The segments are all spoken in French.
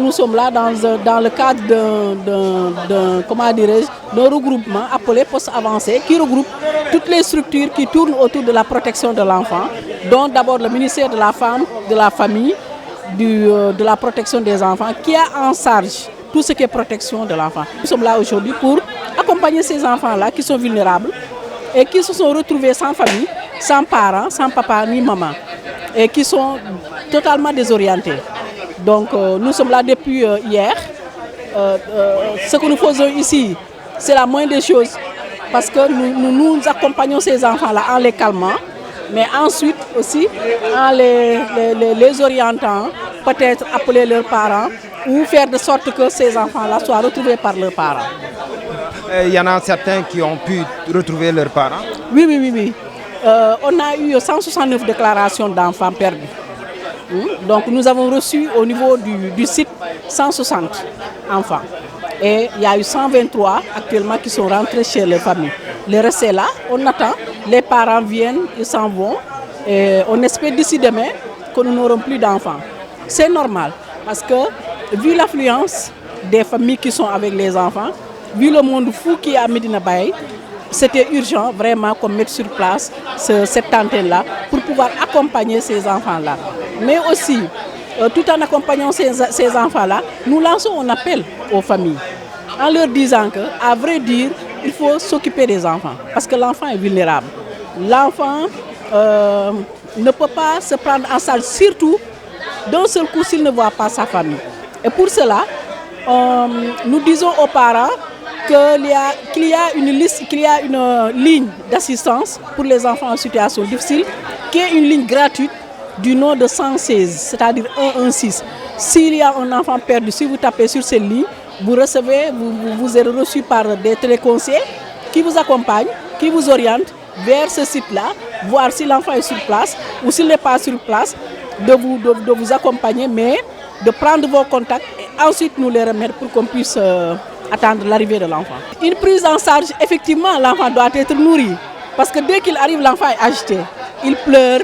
nous sommes là dans le cadre d'un regroupement appelé Poste Avancé qui regroupe toutes les structures qui tournent autour de la protection de l'enfant, dont d'abord le ministère de la Femme, de la Famille, de la protection des enfants, qui a en charge tout ce qui est protection de l'enfant. Nous sommes là aujourd'hui pour accompagner ces enfants-là qui sont vulnérables et qui se sont retrouvés sans famille, sans parents, sans papa ni maman, et qui sont totalement désorientés. Donc nous sommes là depuis hier. Ce que nous faisons ici, c'est la moindre des choses, parce que nous accompagnons ces enfants-là en les calmant, mais ensuite aussi en les orientant, peut-être appeler leurs parents ou faire de sorte que ces enfants-là soient retrouvés par leurs parents. Il y en a certains qui ont pu retrouver leurs parents? Oui. On a eu 169 déclarations d'enfants perdus. Donc nous avons reçu au niveau du site 160 enfants. Et il y a eu 123 actuellement qui sont rentrés chez les familles. Le reste est là, on attend, les parents viennent, ils s'en vont. Et on espère d'ici demain que nous n'aurons plus d'enfants. C'est normal, parce que vu l'affluence des familles qui sont avec les enfants, vu le monde fou qui est à Medina Baye, c'était urgent vraiment qu'on mette sur place cette antenne-là pour pouvoir accompagner ces enfants-là. Mais aussi, tout en accompagnant ces enfants-là, nous lançons un appel aux familles en leur disant qu'à vrai dire, il faut s'occuper des enfants parce que l'enfant est vulnérable. L'enfant ne peut pas se prendre en charge, surtout d'un seul coup s'il ne voit pas sa famille. Et pour cela, nous disons aux parents qu'il y a une ligne d'assistance pour les enfants en situation difficile, qui est une ligne gratuite du nom de 116, c'est-à-dire 116. S'il y a un enfant perdu, si vous tapez sur cette ligne, vous êtes reçu par des téléconseillers qui vous accompagnent, qui vous orientent vers ce site-là, voir si l'enfant est sur place ou s'il n'est pas sur place, de vous accompagner, mais de prendre vos contacts et ensuite nous les remettre pour qu'on puisse attendre l'arrivée de l'enfant. Une prise en charge, effectivement, l'enfant doit être nourri. Parce que dès qu'il arrive, l'enfant est agité. Il pleure,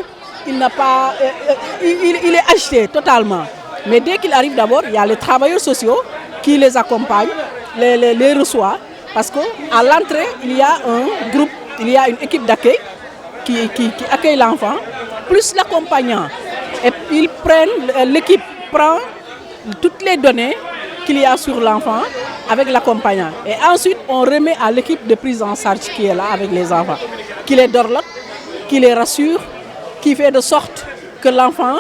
il est agité totalement. Mais dès qu'il arrive d'abord, il y a les travailleurs sociaux qui les accompagnent, les reçoivent. Parce qu'à l'entrée, il y a un groupe, il y a une équipe d'accueil qui accueille l'enfant, plus l'accompagnant. Et l'équipe prend toutes les données qu'il y a sur l'enfant avec l'accompagnant. Et ensuite, on remet à l'équipe de prise en charge qui est là avec les enfants, qui les dorlote, qui les rassure, qui fait de sorte que l'enfant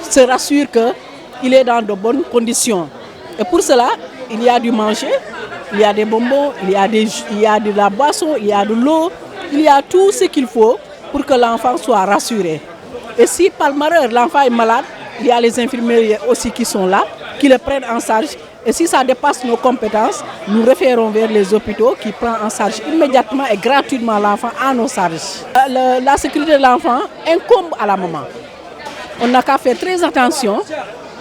se rassure qu'il est dans de bonnes conditions. Et pour cela, il y a du manger, il y a des bonbons, il y a de la boisson, il y a de l'eau, il y a tout ce qu'il faut pour que l'enfant soit rassuré. Et si par malheur l'enfant est malade, il y a les infirmiers aussi qui sont là, qui le prennent en charge. Et si ça dépasse nos compétences, nous référons vers les hôpitaux qui prennent en charge immédiatement et gratuitement l'enfant à nos charges. La sécurité de l'enfant incombe à la maman. On n'a qu'à faire très attention.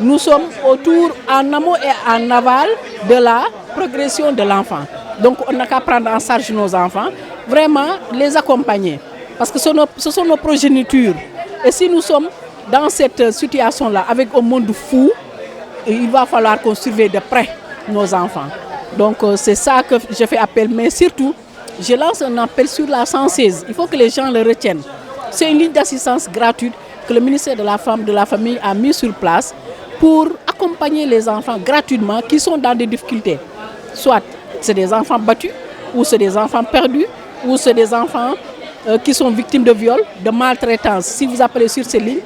Nous sommes autour, en amont et en aval de la progression de l'enfant. Donc on n'a qu'à prendre en charge nos enfants, vraiment les accompagner. Parce que ce sont nos progénitures. Et si nous sommes dans cette situation-là, avec un monde fou, il va falloir qu'on surveille de près nos enfants. Donc c'est ça que je fais appel. Mais surtout, je lance un appel sur la 116. Il faut que les gens le retiennent. C'est une ligne d'assistance gratuite que le ministère de la Femme, de la Famille a mis sur place pour accompagner les enfants gratuitement qui sont dans des difficultés. Soit c'est des enfants battus, ou c'est des enfants perdus, ou c'est des enfants qui sont victimes de viol, de maltraitance. Si vous appelez sur ces lignes,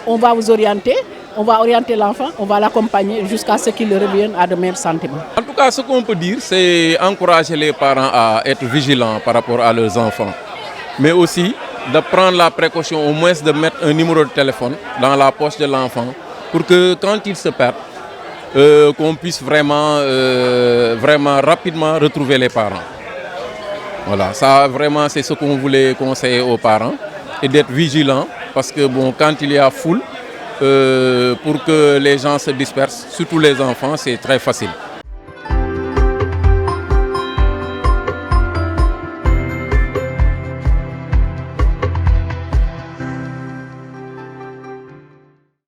on va vous orienter. On va orienter l'enfant, on va l'accompagner jusqu'à ce qu'il revienne à de meilleurs sentiments. En tout cas, ce qu'on peut dire, c'est encourager les parents à être vigilants par rapport à leurs enfants. Mais aussi de prendre la précaution au moins de mettre un numéro de téléphone dans la poche de l'enfant pour que quand il se perd, qu'on puisse vraiment rapidement retrouver les parents. Voilà, ça vraiment c'est ce qu'on voulait conseiller aux parents et d'être vigilants parce que bon, quand il y a foule, pour que les gens se dispersent, surtout les enfants, c'est très facile.